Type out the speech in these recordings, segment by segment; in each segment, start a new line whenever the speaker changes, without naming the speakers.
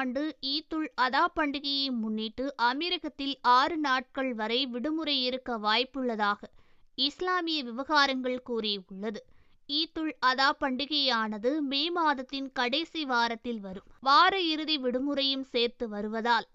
ஆண்டு ஈத்துல் அதா பண்டிகையை முன்னிட்டு அமீரகத்தில் 6 நாட்கள் வரை விடுமுறை இருக்க வாய்ப்புள்ளதாக இஸ்லாமிய விவகாரங்கள் கூறியுள்ளது. ஈத்துல் அதா பண்டிகையானது மே மாதத்தின் கடைசி வாரத்தில் வரும். வார இறுதி விடுமுறையும் சேர்த்து வருவதால்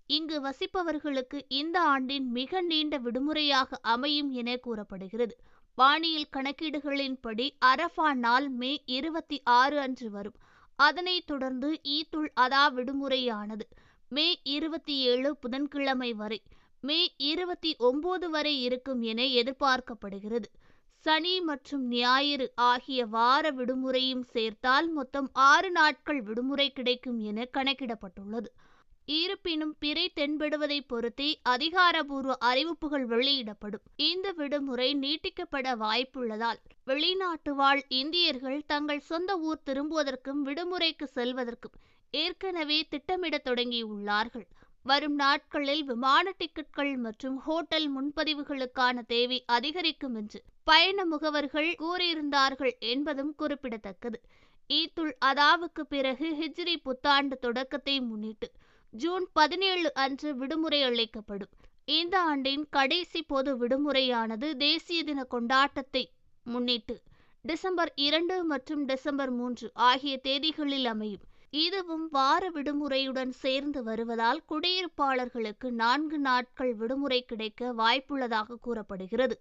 இங்கு வசிப்பவர்களுக்கு இந்த ஆண்டின் மிக நீண்ட விடுமுறையாக அமையும் என கூறப்படுகிறது. வானியல் கணக்கீடுகளின்படி அரஃபா நாள் மே 26 அன்று வரும். அதனைத் தொடர்ந்து ஈத்துல் அதா விடுமுறையானது மே 27 புதன்கிழமை வரை மே 29 வரை இருக்கும் என எதிர்பார்க்கப்படுகிறது. சனி மற்றும் ஞாயிறு ஆகிய வார விடுமுறையும் சேர்த்தால் மொத்தம் 6 நாட்கள் விடுமுறை கிடைக்கும் என கணக்கிடப்பட்டுள்ளது. இருப்பினும் பிறை தென்படுவதை பொறுத்தே அதிகாரபூர்வ அறிவிப்புகள் வெளியிடப்படும். இந்த விடுமுறை நீட்டிக்கப்பட வாய்ப்புள்ளதால் வெளிநாட்டு வாழ் இந்தியர்கள் தங்கள் சொந்த ஊர் திரும்புவதற்கும் விடுமுறைக்கு செல்வதற்கும் ஏற்கனவே திட்டமிட தொடங்கியுள்ளார்கள். வரும் நாட்களில் விமான டிக்கெட்டுகள் மற்றும் ஹோட்டல் முன்பதிவுகளுக்கான தேவை அதிகரிக்கும் என்று பயண முகவர்கள் கூறியிருந்தார்கள் என்பதும் குறிப்பிடத்தக்கது. ஈத்துல் அதாவுக்கு பிறகு ஹிஜ்ரி புத்தாண்டு தொடக்கத்தை முன்னிட்டு ஜூன் 17 அன்று விடுமுறை அளிக்கப்படும். இந்த ஆண்டின் கடைசி பொது விடுமுறையானது தேசிய தின கொண்டாட்டத்தை முன்னிட்டு டிசம்பர் 2 மற்றும் டிசம்பர் 3 ஆகிய தேதிகளில் அமையும். இதுவும் வார விடுமுறையுடன் சேர்ந்து வருவதால் குடியிருப்பாளர்களுக்கு 4 நாட்கள் விடுமுறை கிடைக்க வாய்ப்புள்ளதாக கூறப்படுகிறது.